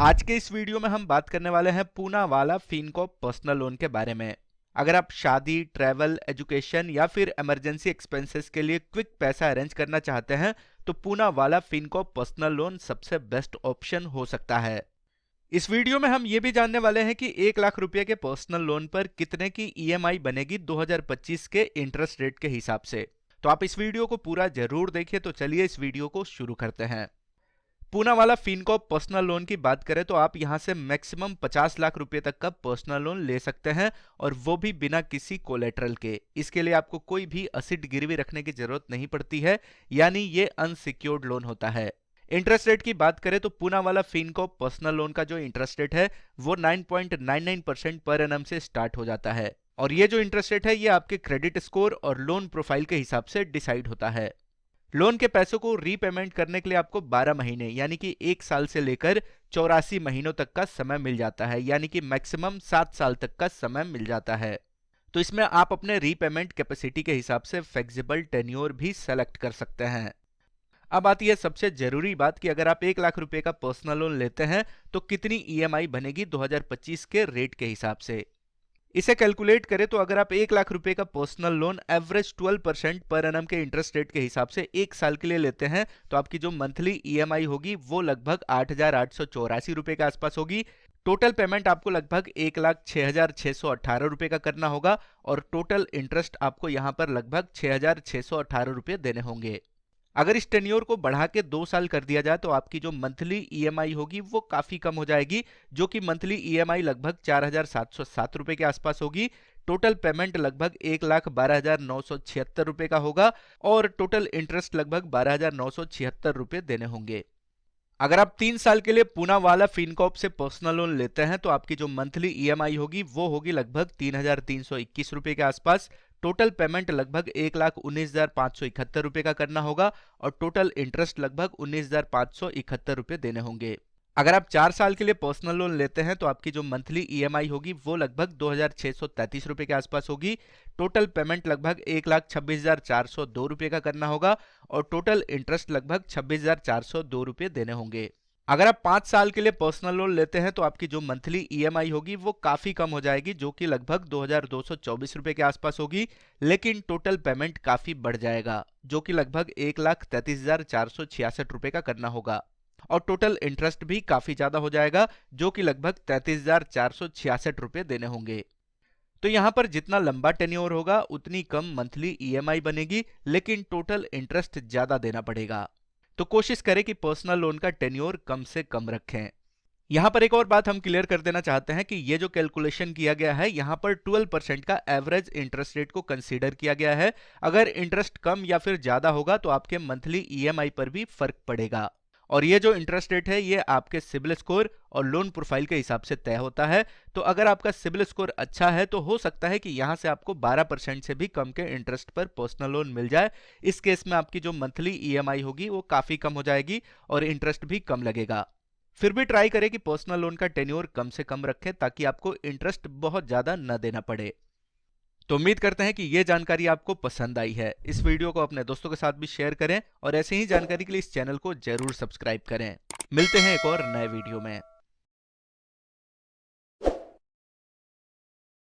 आज के इस वीडियो में हम बात करने वाले हैं पूनावाला फिनकॉर्प पर्सनल लोन के बारे में। अगर आप शादी, ट्रैवल, एजुकेशन या फिर इमरजेंसी एक्सपेंसेस के लिए क्विक पैसा अरेंज करना चाहते हैं तो पूनावाला फिनकॉर्प पर्सनल लोन सबसे बेस्ट ऑप्शन हो सकता है। इस वीडियो में हम ये भी जानने वाले हैं कि 1 लाख रुपए के पर्सनल लोन पर कितने की ईएमआई बनेगी 2025 के इंटरेस्ट रेट के हिसाब से। तो आप इस वीडियो को पूरा जरूर देखिए। तो चलिए इस वीडियो को शुरू करते हैं। पूनावाला फिनकॉर्प पर्सनल लोन की बात करें तो आप यहां से मैक्सिमम 50 लाख रुपए तक का पर्सनल लोन ले सकते हैं, और वो भी बिना किसी कोलेटरल के। इसके लिए आपको कोई भी असिड गिरवी रखने की जरूरत नहीं पड़ती है, यानी ये अनसिक्योर्ड लोन होता है। इंटरेस्ट रेट की बात करें तो पूनावाला फिनकॉर्प पर्सनल लोन का जो इंटरेस्ट रेट है वो 9.99% पर एनम से स्टार्ट हो जाता है, और ये जो इंटरेस्ट रेट है ये आपके क्रेडिट स्कोर और लोन प्रोफाइल के हिसाब से डिसाइड होता है। लोन के पैसों को रीपेमेंट करने के लिए आपको 12 महीने यानी कि 1 साल से लेकर 84 महीनों तक का समय मिल जाता है, यानी कि मैक्सिमम 7 साल तक का समय मिल जाता है। तो इसमें आप अपने रीपेमेंट कैपेसिटी के हिसाब से फ्लेक्सिबल टेन्योर भी सेलेक्ट कर सकते हैं। अब आती है सबसे जरूरी बात कि अगर आप 1 लाख रुपए का पर्सनल लोन लेते हैं तो कितनी ईएमआई बनेगी 2025 के रेट के हिसाब से। इसे कैलकुलेट करें तो अगर आप 1 लाख रुपए का personal loan average 12% per annum के इंटरेस्ट रेट के हिसाब से 1 साल के लिए लेते हैं तो आपकी जो मंथली ईएमआई होगी वो लगभग 8,884 रुपए के आसपास होगी। टोटल पेमेंट आपको लगभग 1,06,618 रुपए का करना होगा, और टोटल इंटरेस्ट आपको यहां पर लगभग 6,618 रुपए देने होंगे। अगर इस टेन्योर को बढ़ा के 2 साल कर दिया जाए तो आपकी जो मंथली ईएमआई होगी वो काफी कम हो जाएगी, जो कि मंथली ईएमआई लगभग 4,707 रुपए के आसपास होगी। टोटल पेमेंट लगभग 1,12,976 रुपए का होगा, और टोटल इंटरेस्ट लगभग 12,976 रुपए देने होंगे। अगर आप 3 साल के लिए पूनावाला फिनकॉर्प से पर्सनल लोन लेते हैं तो आपकी जो मंथली ईएमआई होगी वो होगी लगभग 3,321 रुपए के आसपास। टोटल पेमेंट लगभग 1,19,571 रुपए का करना होगा, और टोटल इंटरेस्ट लगभग 19,571 रुपए देने होंगे। अगर आप 4 साल के लिए पर्सनल लोन लेते हैं तो आपकी जो मंथली ईएमआई होगी वो लगभग 2,633 रुपए के आसपास होगी। टोटल पेमेंट लगभग 1,26,402 रुपए का करना होगा, और टोटल इंटरेस्ट लगभग 26,402 रुपए देने होंगे। अगर आप 5 साल के लिए पर्सनल लोन लेते हैं तो आपकी जो मंथली ईएमआई होगी वो काफी कम हो जाएगी, जो कि लगभग 2,224 रुपए के आसपास होगी, लेकिन टोटल पेमेंट काफी बढ़ जाएगा, जो कि लगभग 1,33,466 रुपए का करना होगा, और टोटल इंटरेस्ट भी काफी ज्यादा हो जाएगा, जो कि लगभग 33,466 रुपए देने होंगे। तो यहां पर जितना लंबा टेन्योर होगा उतनी कम मंथली ईएमआई बनेगी, लेकिन टोटल इंटरेस्ट ज्यादा देना पड़ेगा। तो कोशिश करें कि पर्सनल लोन का टेन्योर कम से कम रखें। यहां पर एक और बात हम क्लियर कर देना चाहते हैं कि ये जो कैलकुलेशन किया गया है यहां पर 12% का एवरेज इंटरेस्ट रेट को कंसीडर किया गया है। अगर इंटरेस्ट कम या फिर ज्यादा होगा तो आपके मंथली ईएमआई पर भी फर्क पड़ेगा, और ये जो इंटरेस्ट रेट है ये आपके सिबिल स्कोर और लोन प्रोफाइल के हिसाब से तय होता है। तो अगर आपका सिबिल स्कोर अच्छा है तो हो सकता है कि यहां से आपको 12% से भी कम के इंटरेस्ट पर पर्सनल लोन मिल जाए। इस केस में आपकी जो मंथली ईएमआई होगी वो काफी कम हो जाएगी और इंटरेस्ट भी कम लगेगा। फिर भी ट्राई करें कि पर्सनल लोन का टेन्योर कम से कम रखें ताकि आपको इंटरेस्ट बहुत ज्यादा न देना पड़े। तो उम्मीद करते हैं कि ये जानकारी आपको पसंद आई है। इस वीडियो को अपने दोस्तों के साथ भी शेयर करें, और ऐसे ही जानकारी के लिए इस चैनल को जरूर सब्सक्राइब करें। मिलते हैं एक और नए वीडियो में।